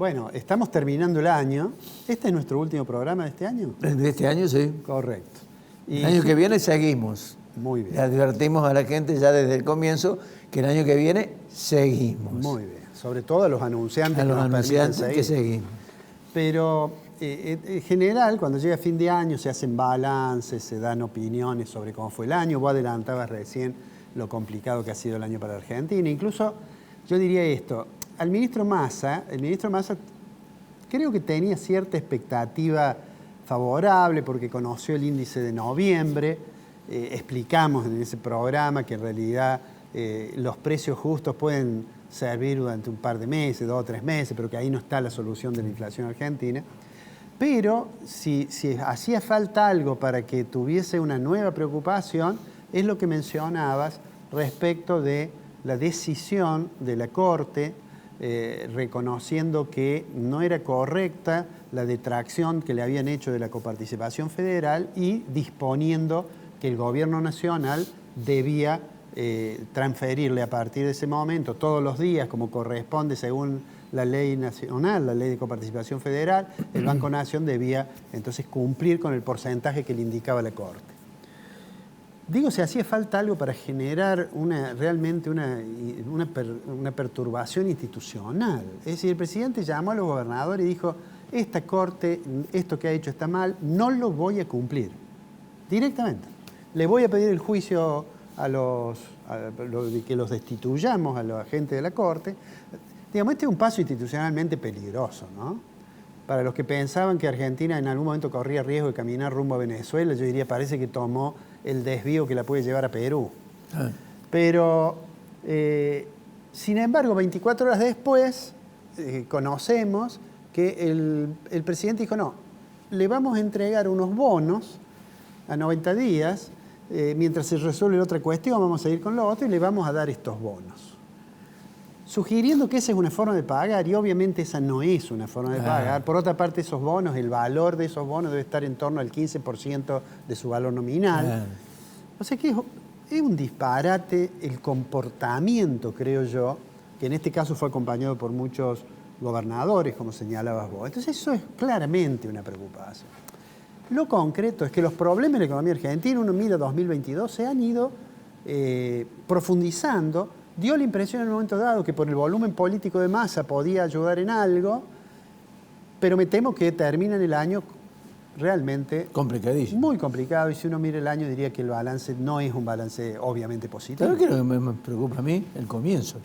Bueno, estamos terminando el año. ¿Este es nuestro último programa de este año? De este año, sí. Correcto. Y El año que viene seguimos. Muy bien. Le advertimos a la gente ya desde el comienzo que el año que viene seguimos. Muy bien. Sobre todo a los anunciantes A los que nos anunciantes permiten que seguir. seguimos. Pero en general, cuando llega fin de año, se hacen balances, se dan opiniones sobre cómo fue el año. Vos adelantabas recién lo complicado que ha sido el año para Argentina. Incluso yo diría esto, el ministro Massa creo que tenía cierta expectativa favorable porque conoció el índice de noviembre. Explicamos en ese programa que en realidad los precios justos pueden servir durante un par de meses, 2 o 3 meses, pero que ahí no está la solución de la inflación argentina. Pero si hacía falta algo para que tuviese una nueva preocupación, es lo que mencionabas respecto de la decisión de la Corte, reconociendo que no era correcta la detracción que le habían hecho de la coparticipación federal y disponiendo que el gobierno nacional debía transferirle a partir de ese momento, todos los días, como corresponde según la ley nacional, la ley de coparticipación federal, el Banco Nación debía entonces cumplir con el porcentaje que le indicaba la Corte. Digo, si hacía falta algo para generar realmente una perturbación institucional. Es decir, el presidente llamó a los gobernadores y dijo, esta Corte, esto que ha hecho está mal, no lo voy a cumplir. Directamente. Le voy a pedir el juicio que los destituyamos a los agentes de la Corte. Digamos, este es un paso institucionalmente peligroso, ¿no? Para los que pensaban que Argentina en algún momento corría riesgo de caminar rumbo a Venezuela, yo diría, parece que tomó el desvío que la puede llevar a Perú. Pero, sin embargo, 24 horas después, conocemos que el presidente dijo, no, le vamos a entregar unos bonos a 90 días, mientras se resuelve otra cuestión, vamos a ir con lo otro y le vamos a dar estos bonos. Sugiriendo que esa es una forma de pagar, y obviamente esa no es una forma de pagar. Por otra parte, esos bonos, el valor de esos bonos debe estar en torno al 15% de su valor nominal. O sea que es un disparate el comportamiento, creo yo, que en este caso fue acompañado por muchos gobernadores, como señalabas vos. Entonces eso es claramente una preocupación. Lo concreto es que los problemas de la economía argentina, uno mira 2022, se han ido profundizando. Dio la impresión en un momento dado que por el volumen político de Massa podía ayudar en algo, pero me temo que termina en el año realmente complicadísimo. Muy complicado, y si uno mira el año diría que el balance no es un balance obviamente positivo. ¿Sabes qué es lo que me preocupa a mí? El comienzo.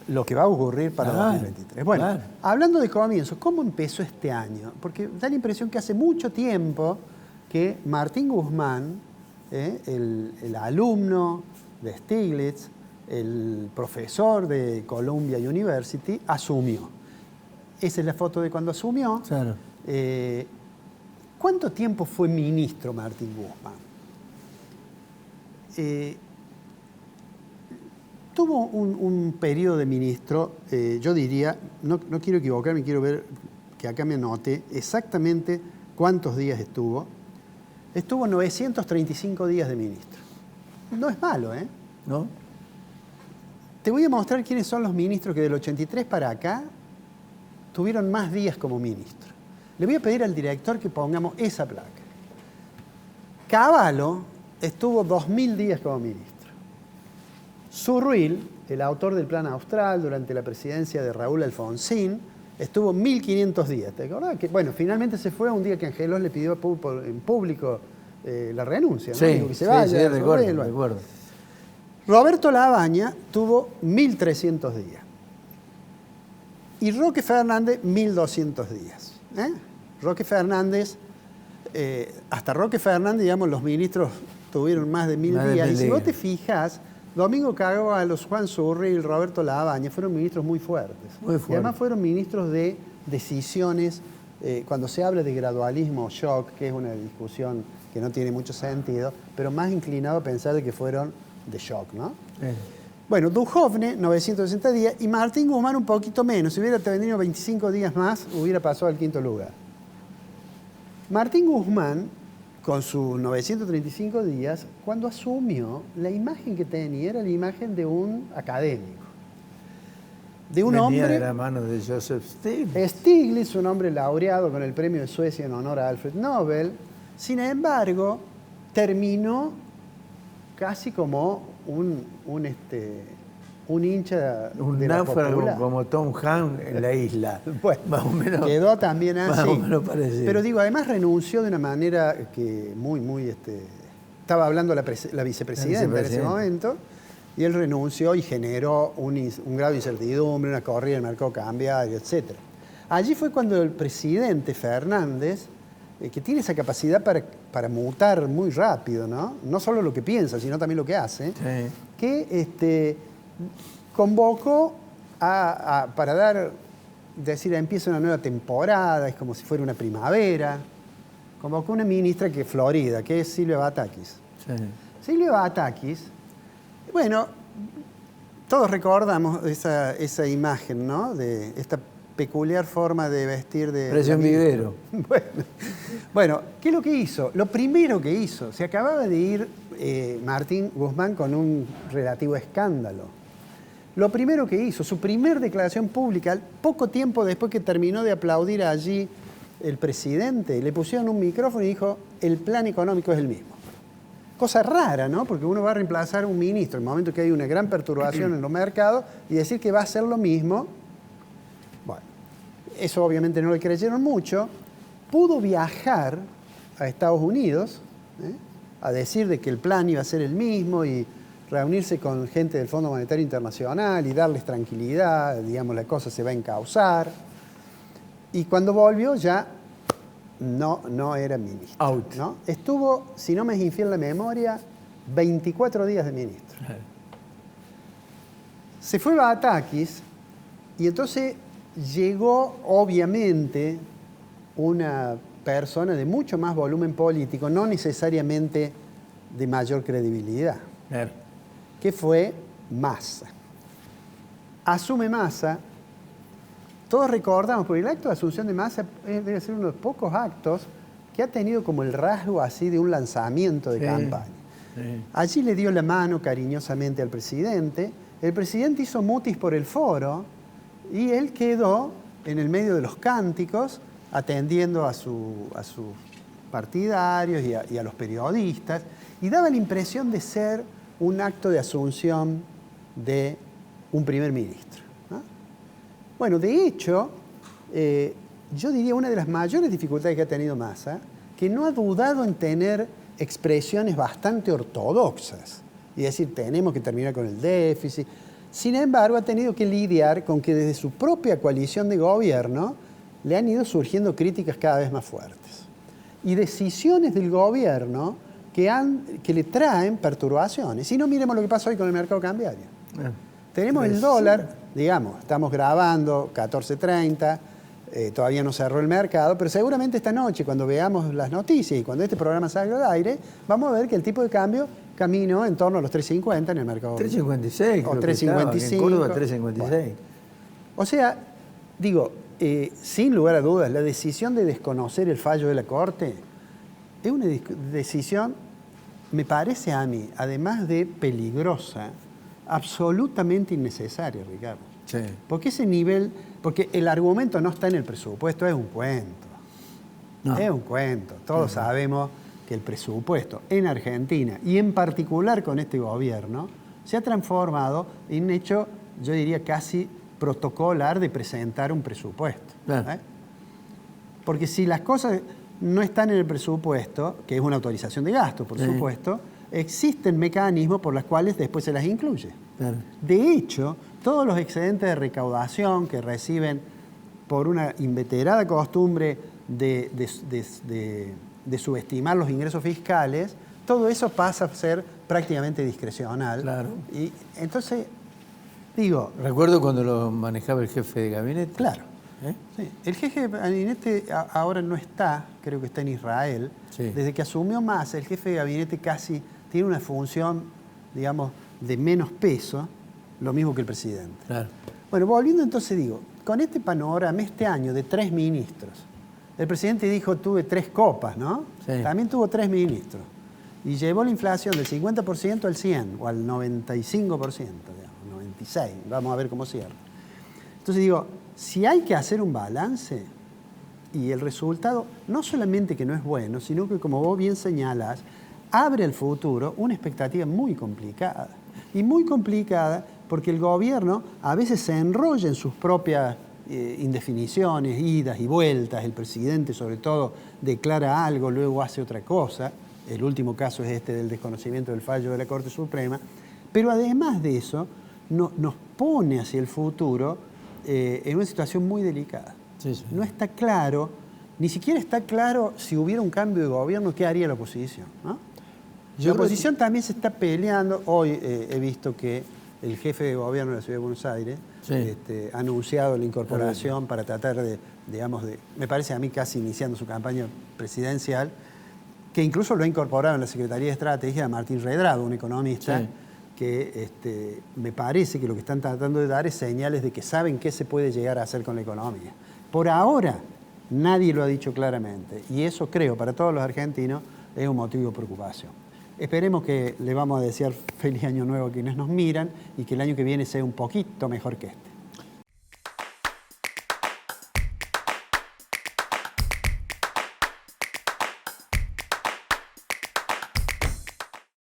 Lo que va a ocurrir para 2023. Bueno, hablando de comienzo, ¿cómo empezó este año? Porque da la impresión que hace mucho tiempo que Martín Guzmán, el alumno de Stiglitz, el profesor de Columbia University, asumió. Esa es la foto de cuando asumió. Claro. ¿Cuánto tiempo fue ministro Martín Guzmán? Tuvo un periodo de ministro, yo diría, no quiero equivocarme, quiero ver que acá me anote exactamente cuántos días estuvo. Estuvo 935 días de ministro. No es malo, ¿eh? ¿No? Te voy a mostrar quiénes son los ministros que del 83 para acá tuvieron más días como ministro. Le voy a pedir al director que pongamos esa placa. Cavallo estuvo 2000 días como ministro. Surruil, el autor del Plan Austral durante la presidencia de Raúl Alfonsín, estuvo 1500 días. ¿Te acordás? Bueno, finalmente se fue un día que Angelos le pidió en público la renuncia, ¿no? Sí, Digo, que se vaya, sí, recuerdo. Roberto Labaña tuvo 1300 días. Y Roque Fernández, 1200 días. Roque Fernández, hasta Roque Fernández, digamos, los ministros tuvieron más de 1000 días. Y si vos te fijas, Domingo Cavallo, Juan Surruil, Roberto Labaña fueron ministros muy fuertes. Y además fueron ministros de decisiones, cuando se habla de gradualismo o shock, que es una discusión que no tiene mucho sentido, pero más inclinado a pensar de que fueron de shock, ¿no? Bueno, Duhovne, 960 días, y Martín Guzmán un poquito menos. Si hubiera tenido 25 días más, hubiera pasado al 5º lugar. Martín Guzmán, con sus 935 días, cuando asumió, la imagen que tenía era la imagen de un académico. de un Venía hombre... de la mano de Joseph Stiglitz. Stiglitz, un hombre laureado con el premio de Suecia en honor a Alfred Nobel, sin embargo, terminó casi como un hincha Un de la náufrago popular. como Tom Hanks en la isla. Bueno, más o menos. quedó también así. Más o menos parecido. Pero digo, además renunció de una manera que estaba hablando la vicepresidenta en ese momento, y él renunció y generó un grado de incertidumbre, una corrida en el mercado cambiario, etc. Allí fue cuando el presidente Fernández, que tiene esa capacidad para mutar muy rápido, ¿no? No solo lo que piensa, sino también lo que hace, Sí. que convocó para decir, empieza una nueva temporada, es como si fuera una primavera. Convocó una ministra que es Florida, que es Silvia Batakis. Sí. Silvia Batakis, bueno, todos recordamos esa imagen, ¿no? De esta peculiar forma de vestir de... Parecía un vivero. Bueno, ¿qué es lo que hizo? Lo primero que hizo, se acababa de ir Martín Guzmán con un relativo escándalo. Lo primero que hizo, su primer declaración pública, poco tiempo después que terminó de aplaudir allí el presidente, le pusieron un micrófono y dijo, el plan económico es el mismo. Cosa rara, ¿no? Porque uno va a reemplazar a un ministro en el momento que hay una gran perturbación en los mercados y decir que va a hacer lo mismo. Bueno, eso obviamente no le creyeron mucho. Pudo viajar a Estados Unidos a decir de que el plan iba a ser el mismo y reunirse con gente del Fondo Monetario Internacional y darles tranquilidad, digamos, la cosa se va a encauzar. Y cuando volvió ya no era ministro. Out. ¿No? Estuvo, si no me es infiel la memoria, 24 días de ministro. Se fue Batakis y entonces llegó, obviamente, una persona de mucho más volumen político, no necesariamente de mayor credibilidad, Claro. que fue Massa. Asume Massa. Todos recordamos, porque el acto de asunción de Massa debe ser uno de los pocos actos que ha tenido como el rasgo así de un lanzamiento de campaña. Sí. Allí le dio la mano cariñosamente al presidente. El presidente hizo mutis por el foro y él quedó en el medio de los cánticos atendiendo a sus partidarios y a los periodistas y daba la impresión de ser un acto de asunción de un primer ministro. Bueno, de hecho, yo diría una de las mayores dificultades que ha tenido Massa, que no ha dudado en tener expresiones bastante ortodoxas y decir, tenemos que terminar con el déficit. Sin embargo, ha tenido que lidiar con que desde su propia coalición de gobierno le han ido surgiendo críticas cada vez más fuertes. Y decisiones del gobierno que le traen perturbaciones. Si no, miremos lo que pasa hoy con el mercado cambiario. Tenemos el dólar, digamos, estamos grabando 14:30, todavía no cerró el mercado, pero seguramente esta noche, cuando veamos las noticias y cuando este programa salga al aire, vamos a ver que el tipo de cambio caminó en torno a los 3.50 en el mercado. 3.56. O 3.55. En Córdoba, 3.56. Bueno. O sea, digo, sin lugar a dudas, la decisión de desconocer el fallo de la Corte es una decisión, me parece a mí, además de peligrosa, absolutamente innecesaria, Ricardo. Sí. Porque ese nivel, porque el argumento no está en el presupuesto, es un cuento. No. Es un cuento. Todos sabemos que el presupuesto en Argentina, y en particular con este gobierno, se ha transformado en un hecho, yo diría, casi protocolar de presentar un presupuesto. Claro. Porque si las cosas no están en el presupuesto, que es una autorización de gasto, por supuesto, existen mecanismos por los cuales después se las incluye. Claro. De hecho, todos los excedentes de recaudación que reciben por una inveterada costumbre de subestimar los ingresos fiscales, todo eso pasa a ser prácticamente discrecional. Claro. Y entonces, digo... Recuerdo cuando lo manejaba el jefe de gabinete. Claro. Sí. El jefe de gabinete ahora no está, creo que está en Israel. Sí. Desde que asumió Massa, el jefe de gabinete casi tiene una función, digamos, de menos peso, lo mismo que el presidente. Claro. Bueno, volviendo entonces, digo, con este panorama, este año de 3 ministros, el presidente dijo, tuve 3 copas, ¿no? Sí. También tuvo 3 ministros. Y llevó la inflación del 50% al 100% o al 95%, digamos, 96%. Vamos a ver cómo cierra. Entonces digo, si hay que hacer un balance y el resultado, no solamente que no es bueno, sino que como vos bien señalás, abre al futuro una expectativa muy complicada. Y muy complicada porque el gobierno a veces se enrolla en sus propias indefiniciones, idas y vueltas. El presidente sobre todo declara algo, luego hace otra cosa. El último caso es este del desconocimiento del fallo de la Corte Suprema. Pero además de eso, nos pone hacia el futuro en una situación muy delicada. Sí, sí. No está claro, ni siquiera está claro si hubiera un cambio de gobierno, qué haría la oposición, ¿no? La oposición también se está peleando. Hoy he visto que el jefe de gobierno de la Ciudad de Buenos Aires ha anunciado la incorporación para tratar de, me parece a mí casi iniciando su campaña presidencial, que incluso lo ha incorporado en la Secretaría de Estrategia a Martín Redrado, un economista, que me parece que lo que están tratando de dar es señales de que saben qué se puede llegar a hacer con la economía. Por ahora, nadie lo ha dicho claramente, y eso creo, para todos los argentinos, es un motivo de preocupación. Esperemos que le vamos a desear feliz año nuevo a quienes nos miran y que el año que viene sea un poquito mejor que este.